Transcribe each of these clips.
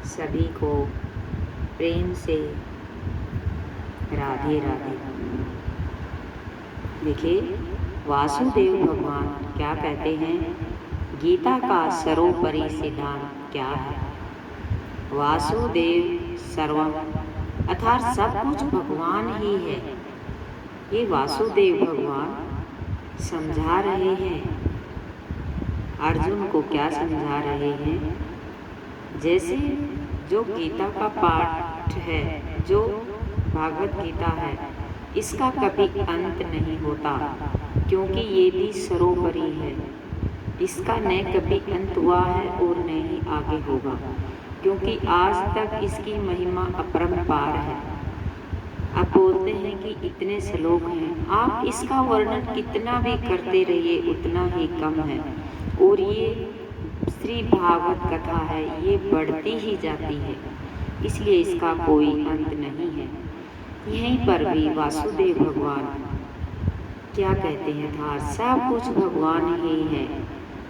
सभी को प्रेम से राधे राधे। देखिए, वासुदेव भगवान क्या कहते हैं, गीता का सर्वोपरि सिद्धांत क्या है। वासुदेव सर्वम अर्थात सब कुछ भगवान ही है। ये वासुदेव भगवान समझा रहे हैं अर्जुन को। क्या समझा रहे हैं? जैसे जो गीता का पाठ है, जो भागवत गीता है, इसका कभी अंत नहीं होता, क्योंकि ये भी सर्वोपरि है। इसका न कभी अंत हुआ है और न ही आगे होगा, क्योंकि आज तक इसकी महिमा अपरंपार है। आप बोलते हैं कि इतने श्लोक हैं, आप इसका वर्णन कितना भी करते रहिए उतना ही कम है। और ये श्री भागवत कथा है, ये बढ़ती ही जाती है, इसलिए इसका कोई अंत नहीं है। यहीं पर भी वासुदेव भगवान क्या कहते हैं था, सब कुछ भगवान ही है।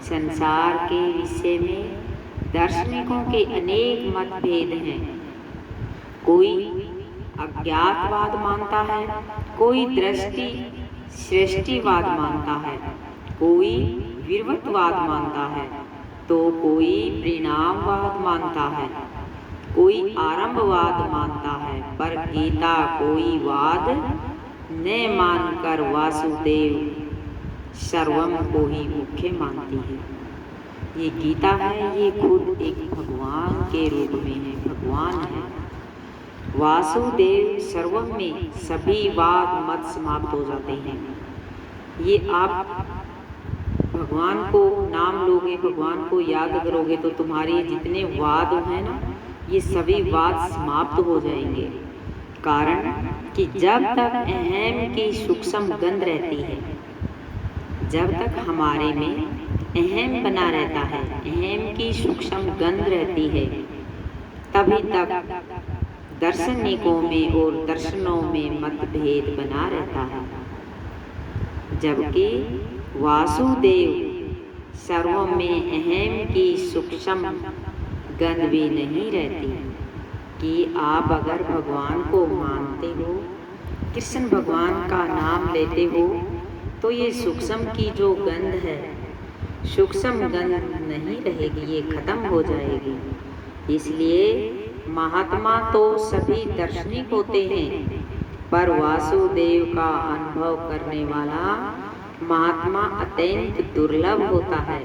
संसार के विषय में दार्शनिकों के अनेक मतभेद हैं। कोई अज्ञातवाद मानता है, कोई दृष्टि सृष्टिवाद मानता है, कोई विवर्तवाद मानता है, तो कोई परिणामवाद मानता है, कोई आरंभवाद मानता है। पर गीता कोई वाद न मानकर वासुदेव सर्वम को ही मुख्य मानती है। ये गीता है, ये खुद एक भगवान के रूप में है, भगवान है। वासुदेव सर्वम में सभी वाद मत समाप्त हो जाते हैं। ये आप भगवान को नाम लोगे, भगवान को याद करोगे, तो तुम्हारे जितने वाद हैं ना, ये सभी वाद समाप्त हो जाएंगे। कारण कि जब तक अहम की सूक्ष्म गंध रहती है, जब तक हमारे में अहम बना रहता है, अहम की सूक्ष्म गंध रहती है, तभी तक दार्शनिकों में और दर्शनों में मतभेद बना रहता है। जबकि वासुदेव सर्वम में अहम की सूक्ष्म गंध भी नहीं रहती। कि आप अगर भगवान को मानते हो, कृष्ण भगवान का नाम लेते हो, तो ये सूक्ष्म की जो गंध है, सूक्ष्म गंध नहीं रहेगी, ये खत्म हो जाएगी। इसलिए महात्मा तो सभी दार्शनिक होते हैं, पर वासुदेव का अनुभव करने वाला महात्मा अत्यंत दुर्लभ होता है।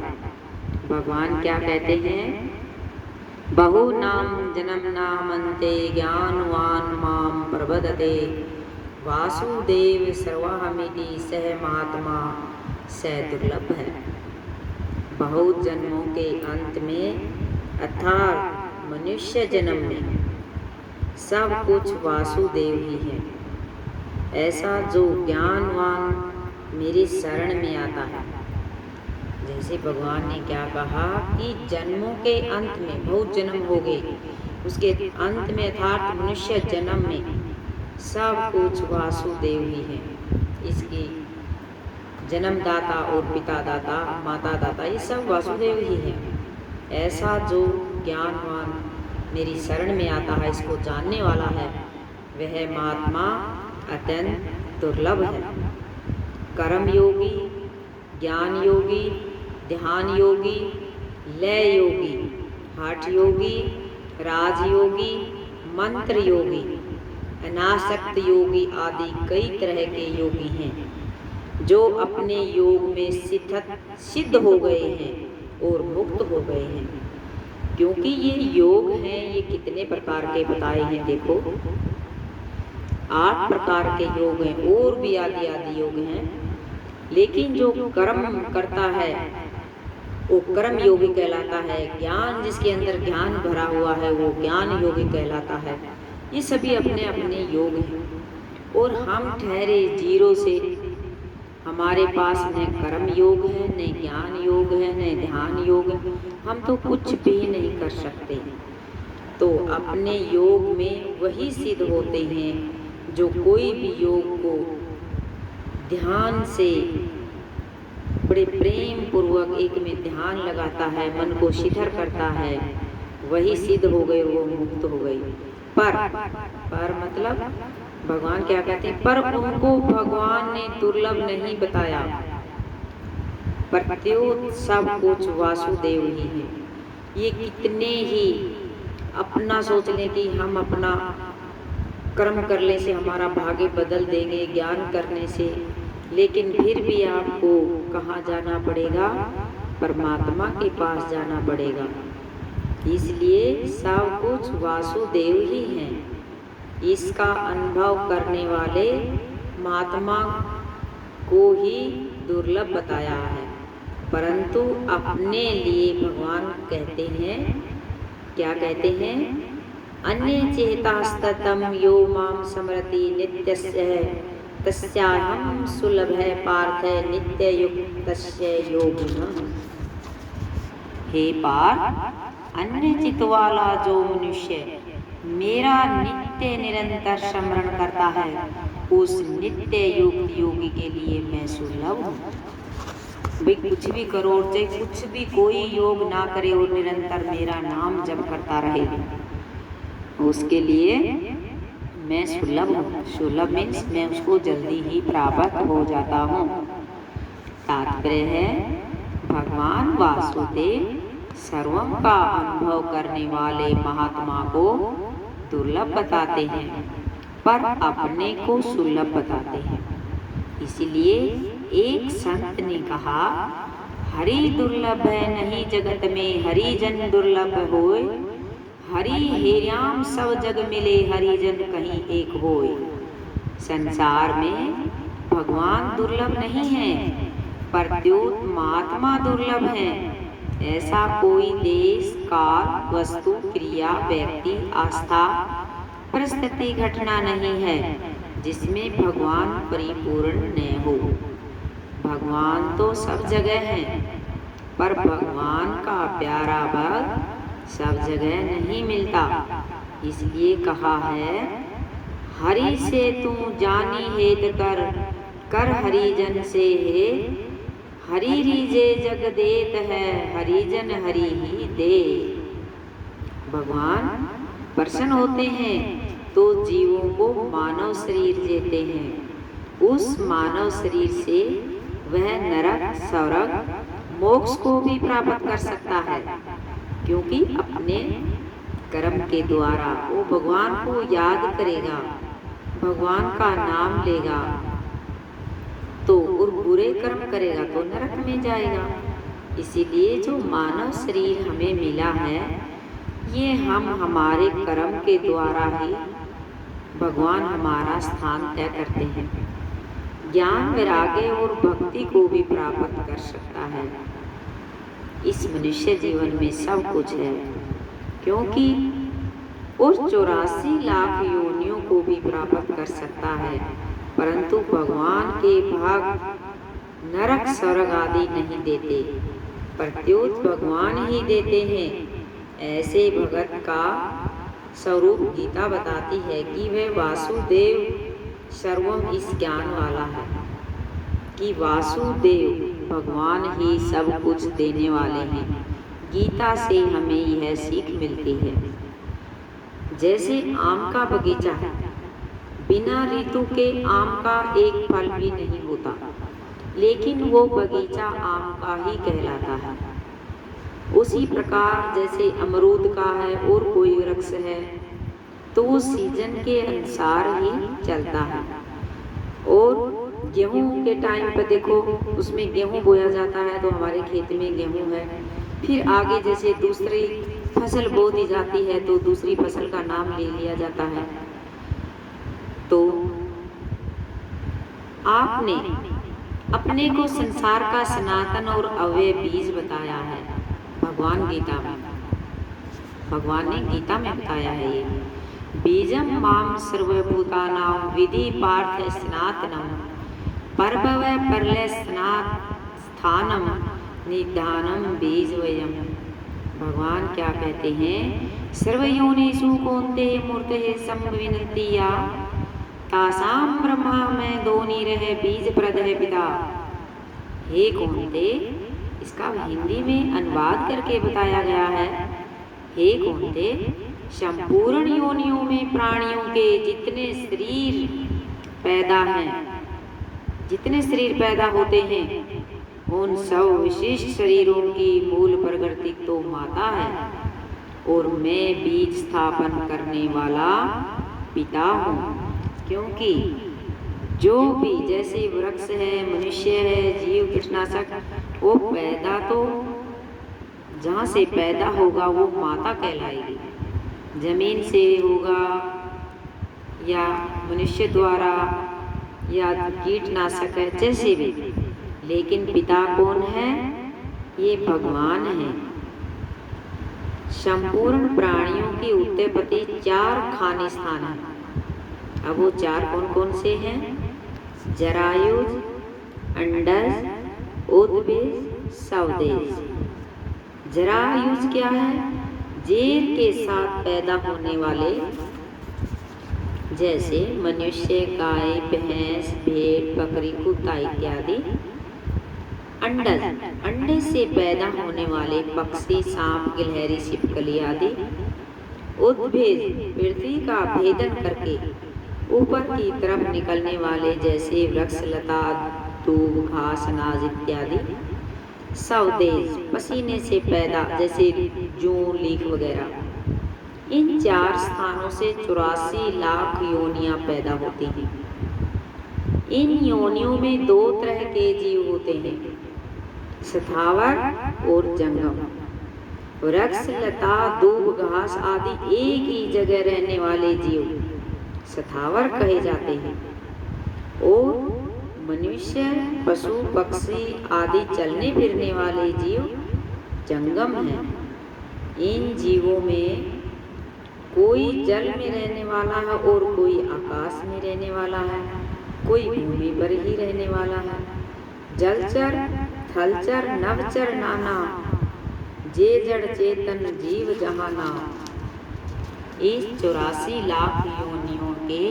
भगवान क्या कहते हैं, बहुनाम जन्म नामन्ते ज्ञानवान माम प्रबदते वासुदेव सर्वहमिति सह महात्मा स दुर्लभ है। बहुत जन्मों के अंत में अर्थात मनुष्य जन्म में सब कुछ वासुदेव ही है। ऐसा जो ज्ञानवान मेरी शरण में आता है, जैसे भगवान ने क्या कहा कि जन्मों के अंत में बहुत जन्म हो गए, उसके अंत में अर्थात मनुष्य जन्म में सब कुछ वासुदेव ही है। इसकी जन्मदाता और पिता दाता, माता दाता, ये सब वासुदेव ही है। ऐसा जो ज्ञानवान मेरी शरण में आता है, इसको जानने वाला है, वह महात्मा अत्यंत दुर्लभ है। कर्म योगी, ज्ञान योगी, ध्यान योगी, लय योगी, हठ योगी, राजयोगी, मंत्र योगी, अनासक्त योगी आदि कई तरह के योगी हैं, जो अपने योग में सिद्ध हो गए हैं और मुक्त हो गए हैं। क्योंकि ये योग हैं, ये कितने प्रकार के बताए हैं, देखो 8 प्रकार के योग हैं, और भी आदि आदि योग हैं। लेकिन जो कर्म करता है वो कर्म योगी कहलाता है। ज्ञान जिसके अंदर ज्ञान भरा हुआ है वो ज्ञान योगी कहलाता है। ये सभी अपने अपने योग हैं, और हम ठहरे जीरो से। हमारे पास न कर्म योग है, न ज्ञान योग है, न ध्यान योग है, हम तो कुछ भी नहीं कर सकते। तो अपने योग में वही सिद्ध होते हैं जो कोई भी योग को ध्यान से बड़े प्रेम पूर्वक एक में ध्यान लगाता है, मन को शिथिल करता है, वही सिद्ध हो गई, वो मुक्त हो गई। पर मतलब भगवान क्या कहते हैं, पर उनको भगवान ने दुर्लभ नहीं बताया, प्रत्युत सब कुछ वासुदेव ही है। ये कितने ही अपना सोच लें कि हम अपना कर्म करने से हमारा भाग्य बदल देंगे, ज्ञान करने से, लेकिन फिर भी आपको कहाँ जाना पड़ेगा, परमात्मा के पास जाना पड़ेगा। इसलिए सब कुछ वासुदेव ही हैं। इसका अनुभव करने वाले महात्मा को ही दुर्लभ बताया है, परंतु अपने लिए भगवान कहते हैं, क्या कहते हैं, अन्य चेतास्ततम यो माम स्मरति नित्यस्य तस्याहं सुलभः पार्थ नित्ययुक्तस्य योगिनः। हे पार्थ, अन्य चित्त वाला जो मनुष्य मेरा नित्य निरंतर स्मरण करता है, उस नित्य युक्त योगी के लिए मैं सुलभ हूँ। भाई कुछ भी करो, चाहे कुछ भी कोई योग ना करे और निरंतर मेरा नाम जप करता रहे, उसके लिए मैं सुलभ हूँ। सुलभ मीन्स मैं उसको जल्दी ही प्राप्त हो जाता हूँ। तात्पर्य है भगवान वासुदेव सर्वम का अनुभव करने वाले महात्मा को दुर्लभ बताते हैं, पर अपने को सुलभ बताते हैं। इसलिए एक संत ने कहा, हरि दुर्लभ है नहीं जगत में, हरि जन दुर्लभ होय, हरि हेराम सब जग मिले, हरि जन कहीं एक होय। संसार में भगवान दुर्लभ नहीं है, प्रत्युत महात्मा दुर्लभ है। ऐसा कोई देश, काल, वस्तु, क्रिया, व्यक्ति, आस्था, परिस्थिति, घटना नहीं है जिसमें भगवान परिपूर्ण न हो। भगवान तो सब जगह है, पर भगवान का प्यारा भक्त सब जगह नहीं मिलता। इसलिए कहा है, हरि से तू जानी हेत कर, कर हरिजन से हे, हरि रीजे जग देत है, हरिजन हरि ही दे। भगवान प्रसन्न होते हैं तो जीवों को मानव शरीर देते हैं। उस मानव शरीर से वह नरक, स्वर्ग, मोक्ष को भी प्राप्त कर सकता है, क्योंकि अपने कर्म के द्वारा वो भगवान को याद करेगा, भगवान का नाम लेगा तो, और बुरे कर्म करेगा तो नरक में जाएगा। इसीलिए जो मानव शरीर हमें मिला है, ये हम हमारे कर्म के द्वारा ही भगवान हमारा स्थान तय करते हैं। ज्ञान, वैराग्य और भक्ति को भी प्राप्त कर सकता है। इस मनुष्य जीवन में सब कुछ है, क्योंकि उस 84 लाख योनियों को भी प्राप्त कर सकता है, परंतु भगवान के भाग नरक, स्वर्ग आदि नहीं देते, प्रत्युत भगवान ही देते हैं। ऐसे भगत का स्वरूप गीता बताती है कि वह वासुदेव सर्वम इस ज्ञान वाला है, कि वासुदेव भगवान ही सब कुछ देने वाले हैं। गीता से हमें यह सीख मिलती है। जैसे आम का बगीचा है, बिना ऋतु के आम का एक फल भी नहीं होता, लेकिन वो बगीचा आम का ही कहलाता है। उसी प्रकार जैसे अमरूद का है और कोई वृक्ष है, तो वो सीजन के अनुसार ही चलता है। और गेहूं के टाइम पर देखो, उसमें गेहूं बोया जाता है, तो हमारे खेत में गेहूं है। फिर आगे जैसे दूसरी फसल बो दी जाती है, तो दूसरी फसल का नाम ले लिया जाता है। तो आपने अपने को संसार का सनातन और अव्यय बीज बताया है भगवान गीता में। भगवान ने गीता में बताया है ये बीजम माम सर्वभूतानां विधि पार्थ सनातनम परभव परलय स्थानम निधानम बीज वयम। भगवान क्या कहते हैं, सर्वयोनिषु कौन्तेय मूर्तये संविनत्तिया तासाम ब्रह्मा में दोनी रहे बीज प्रदय पिता। हे कौन्ते, इसका हिंदी में अनुवाद करके बताया गया है हे कौन्ते, संपूर्ण योनियों में प्राणियों के जितने शरीर पैदा होते हैं, उन सब विशिष्ट शरीरों की मूल प्रकृति तो माता है, और मैं बीज स्थापन करने वाला पिता हूँ। क्योंकि जो भी जैसे वृक्ष है, मनुष्य है, जीव, कीटनाशक, वो पैदा तो जहाँ से पैदा होगा वो माता कहलाएगी। जमीन से होगा या मनुष्य द्वारा या कीटनाशक है, जैसे भी, लेकिन पिता कौन है? ये भगवान है। संपूर्ण प्राणियों की उत्पत्ति 4 खाने स्थान है। अब वो 4 कौन कौन से हैं? जरायुज, अंडज, उद्भिज, स्वदेश। जरायुज क्या है? जेर के साथ पैदा होने वाले, जैसे मनुष्य, गाय, भैंस, भेड़, बकरी, कुत्ता इत्यादि। अंडज, अंडे से पैदा होने वाले पक्षी, सांप, गिलहरी, छिपकली आदि। उद्भिज, पृथ्वी का भेदन करके ऊपर की तरफ निकलने वाले, जैसे वृक्ष, लता, दूब, घास, अनाज इत्यादि। स्वदेश, पसीने से पैदा, जैसे जूं, लीख वगैरह। इन 4 स्थानों से 84 लाख योनियां पैदा होती हैं। इन योनियों में 2 तरह के जीव होते हैं, स्थावर और जंगम। वृक्ष, लता, दूब, घास आदि एक ही जगह रहने वाले जीव स्थावर कहे जाते हैं, और मनुष्य, पशु, पक्षी आदि चलने फिरने वाले जीव जंगम हैं। इन जीवों में कोई जल में रहने वाला है और कोई आकाश में रहने वाला है, कोई भूमि पर ही रहने वाला है। जलचर, थलचर, नभचर नाना, जे जड़ चेतन जीव जहाना। इस 84 लाख योनियों के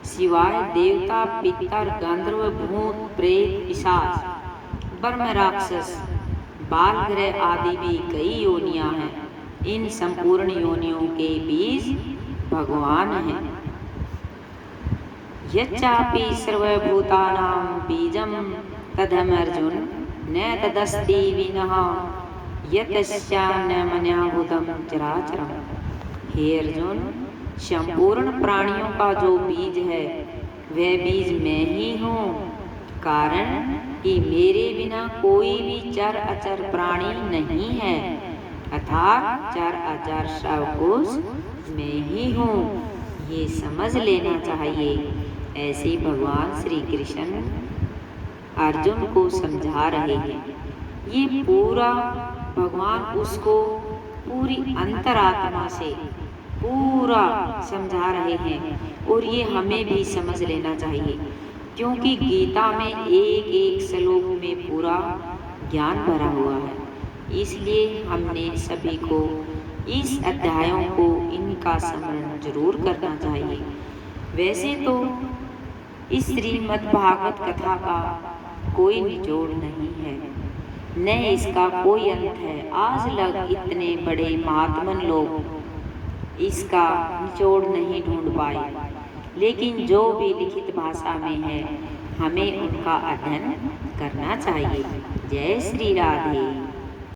सिवाय देवता, पितर, गंधर्व, भूत, प्रेत, पिशाच, ब्रह्म, राक्षस, बाल ग्रह आदि भी कई योनियां हैं। इन संपूर्ण योनियों के बीज भगवान हैं। यच्चापि सर्वभूतानां बीजं तदहम् अर्जुन न तदस्ति विनः यतश्चान्यमन्याभूतं चराचरम्। हे अर्जुन, संपूर्ण प्राणियों का जो बीज है वह बीज मैं ही हूँ, कारण कि मेरे बिना कोई भी चर अचर प्राणी नहीं है, अर्थात चर अचर सब कुछ मैं ही हूँ, ये समझ लेना चाहिए। ऐसे भगवान श्री कृष्ण अर्जुन को समझा रहे हैं। ये पूरा भगवान उसको पूरी अंतरात्मा से पूरा समझा रहे हैं, और ये हमें भी समझ लेना चाहिए, क्योंकि गीता में एक एक श्लोक में पूरा ज्ञान भरा हुआ है। इसलिए हमने सभी को इस अध्यायों को इनका स्मरण जरूर करना चाहिए। वैसे तो इस श्रीमद् भागवत कथा का कोई निचोड़ नहीं है, न इसका कोई अंत है। आज लग इतने बड़े महात्मन लोग इसका निचोड़ नहीं ढूंढ पाए, लेकिन जो भी लिखित भाषा में है हमें उनका अध्ययन करना चाहिए। जय श्री राधे।